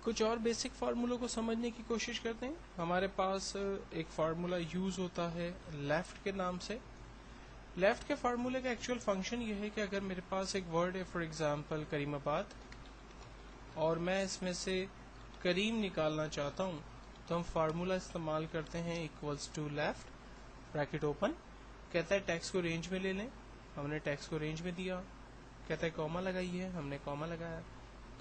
کچھ اور بیسک فارمولوں کو سمجھنے کی کوشش کرتے ہیں. ہمارے پاس ایک فارمولا یوز ہوتا ہے لیفٹ کے نام سے. لیفٹ کے فارمولے کا ایکچوئل فنکشن یہ ہے کہ اگر میرے پاس ایک ورڈ ہے فار ایگزامپل کریم آباد اور میں اس میں سے کریم نکالنا چاہتا ہوں تو ہم فارمولا استعمال کرتے ہیں equals to left bracket open. کہتا ہے ٹیکس کو رینج میں لے لیں, ہم نے ٹیکس کو رینج میں دیا. کہتا ہے کوما لگائیے, ہم نے کوما لگایا.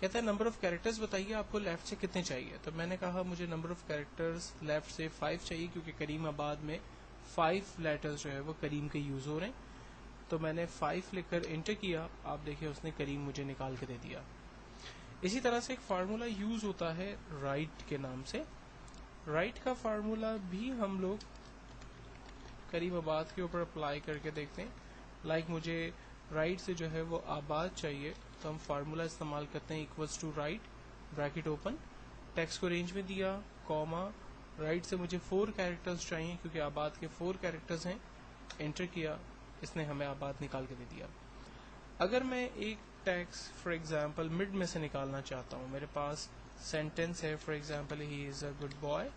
کہتا ہے نمبر آف کیریکٹرز بتائیے آپ کو لیفٹ سے کتنے چاہیے, تو میں نے کہا مجھے نمبر آف کیریکٹرز لیفٹ سے 5 چاہیے کیونکہ کریم آباد میں 5 لیٹرز جو ہے وہ کریم کے یوز ہو رہے ہیں. تو میں نے 5 لکھ کر انٹر کیا, آپ دیکھیں اس نے کریم مجھے نکال کے دے دیا. اسی طرح سے ایک فارمولا یوز ہوتا ہے رائٹ کے نام سے. رائٹ کا فارمولا بھی ہم لوگ کریم آباد کے اوپر اپلائی کر کے دیکھتے ہیں. لائک مجھے رائٹ سے جو ہے وہ آباد چاہیے تو ہم فارمولا استعمال کرتے ہیں equals to right bracket open, tax کو رینج میں دیا, کوما, رائٹ سے مجھے 4 کیریکٹرز چاہیے کیونکہ آباد کے 4 کیریکٹرز ہیں, انٹر کیا, اس نے ہمیں آباد نکال کے دے دیا. اگر میں ایک ٹیکس فار ایگزامپل مڈ میں سے نکالنا چاہتا ہوں, میرے پاس سینٹینس ہے for example he is a good boy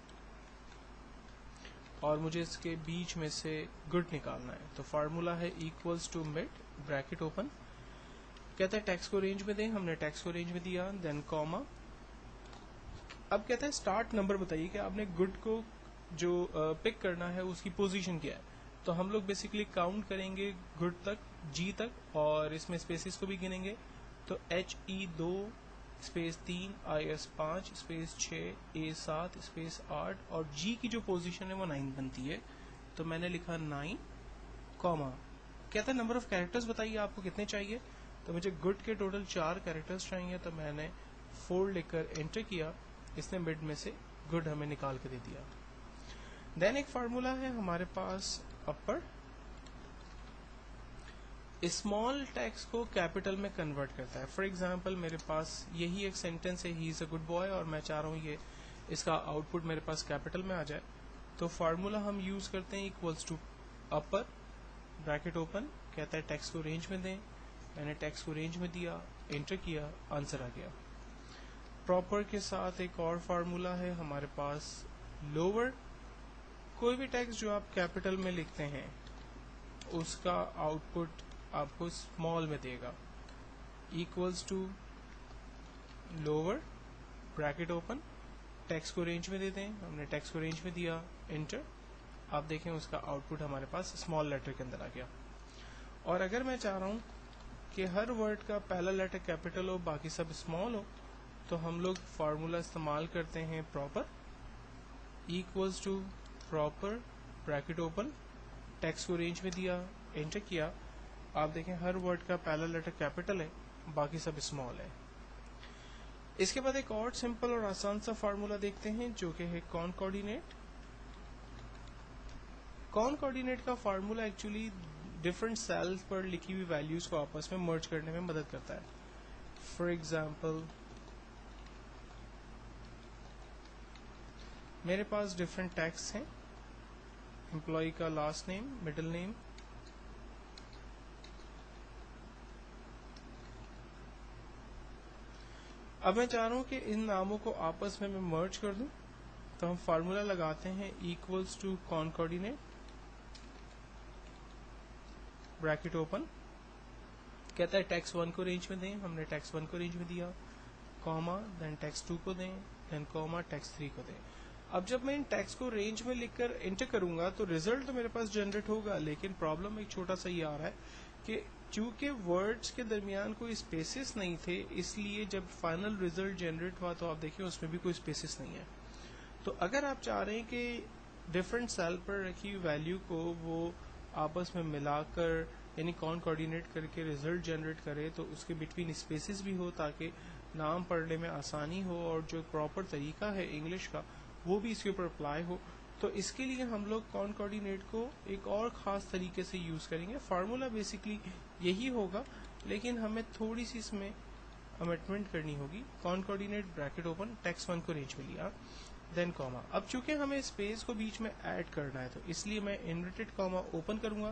اور مجھے اس کے بیچ میں سے گڈ نکالنا ہے, تو فارمولا ہے equals to mid bracket open. کہتا ہے ٹیکس کو رینج میں دیں, ہم نے ٹیکس کو رینج میں دیا, دین کوما. اب کہتا ہے اسٹارٹ نمبر بتائیے کہ آپ نے گڈ کو جو پک کرنا ہے اس کی پوزیشن کیا ہے. تو ہم لوگ بیسیکلی کاؤنٹ کریں گے گڈ تک, جی تک, اور اس میں اسپیسیز کو بھی گنیں گے. تو H E 2 space 3 I S 5 space 6 A 7 space 8 اور جی کی جو پوزیشن ہے وہ 9 بنتی ہے. تو میں نے لکھا 9 کوما. کہتا ہے نمبر آف کیریکٹرز بتائیے آپ کو کتنے چاہیے, تو مجھے گڈ کے ٹوٹل 4 کیریکٹرز چاہیے, تو میں نے 4 لکھ کر انٹر کیا, اس نے مڈ میں سے گڈ ہمیں نکال کے دے دیا. دین ایک فارمولا ہے ہمارے پاس اپر, اسمال ٹیکس کو کیپٹل میں کنورٹ کرتا ہے. فار ایگزامپل میرے پاس یہی ایک سینٹینس ہے ہی از اے گڈ بوائے اور میں چاہ رہا ہوں یہ اس کا آؤٹ پٹ میرے پاس کیپٹل میں آ جائے, تو فارمولا ہم یوز کرتے ہیں equals to upper bracket open. کہتا ہے ٹیکس کو رینج میں دیں, میں نے ٹیکس کو رینج میں دیا, انٹر کیا, آنسر آ گیا. پراپر کے ساتھ ایک اور فارمولا ہے ہمارے پاس لوور. کوئی بھی ٹیکس جو آپ کیپٹل میں لکھتے ہیں اس کا آؤٹ پٹ آپ کو اسمال میں دے گا. Equals to lower bracket open, tax کو رینج میں دے دیں, ہم نے ٹیکس کو رینج میں دیا, انٹر, آپ دیکھیں اس کا آؤٹ پٹ ہمارے پاس اسمال لیٹر کے اندر آ گیا. اور اگر میں چاہ رہا ہوں کہ ہر ورڈ کا پہلا لیٹر کیپٹل ہو باقی سب اسمال ہو, تو ہم لوگ فارمولا استعمال کرتے ہیں proper, equals to proper bracket open, tax کو رینج میں دیا, انٹر کیا, آپ دیکھیں ہر ورڈ کا پہلا لیٹر کیپٹل ہے باقی سب اسمال ہے. اس کے بعد ایک اور سمپل اور آسان سا فارمولا دیکھتے ہیں جو کہ ہے کانکارڈینیٹ. کانکارڈینیٹ کا فارمولا ایکچولی ڈفرنٹ سیلز پر لکھی ہوئی ویلیوز کو آپس میں مرج کرنے میں مدد کرتا ہے. فار ایگزامپل میرے پاس ڈفرنٹ ٹیکس ہیں, امپلائی کا لاسٹ نیم, مڈل نیم, اب میں چاہ رہا ہوں کہ ان ناموں کو آپس میں مرج کر دوں, تو ہم فارمولا لگاتے ہیں ایکولس ٹو کانکارڈینیٹ بریکٹ اوپن. کہتا ہے ٹیکس 1 کو رینج میں دیں, ہم نے ٹیکس 1 کو رینج میں دیا, کوما, دین ٹیکس 2 کو دیں, دین کوما, ٹیکس 3 کو دیں. اب جب میں ان ٹیکس کو رینج میں لکھ کر انٹر کروں گا تو ریزلٹ تو میرے پاس جنریٹ ہوگا, لیکن پرابلم ایک چھوٹا سا یہ آ رہا ہے کہ چونکہ ورڈز کے درمیان کوئی اسپیسز نہیں تھے, اس لیے جب فائنل ریزلٹ جنریٹ ہوا تو آپ دیکھیں اس میں بھی کوئی اسپیسز نہیں ہے. تو اگر آپ چاہ رہے ہیں کہ ڈفرینٹ سیل پر رکھی ہوئی ویلیو کو وہ آپس میں ملا کر یعنی کانکارڈینیٹ کر کے ریزلٹ جنریٹ کرے, تو اس کے بٹوین اسپیسز بھی ہو تاکہ نام پڑھنے میں آسانی ہو, اور جو پراپر طریقہ ہے انگلش کا وہ بھی اس کے اوپر اپلائی ہو. تو اس کے لیے ہم لوگ کانکارڈینیٹ کو ایک اور خاص طریقے سے یوز کریں گے. فارمولا بیسکلی یہی ہوگا لیکن ہمیں تھوڑی سی اس میں امینڈمنٹ کرنی ہوگی. کانکارڈینیٹ بریکٹ اوپن, ٹیکس 1 کو رینج میں لیا, دین کوما. اب چونکہ ہمیں اسپیس کو بیچ میں ایڈ کرنا ہے تو اس لیے میں انورٹڈ کوما اوپن کروں گا,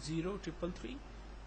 033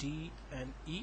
D&E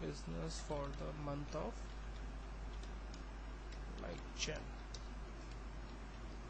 Business for the month of like Jan।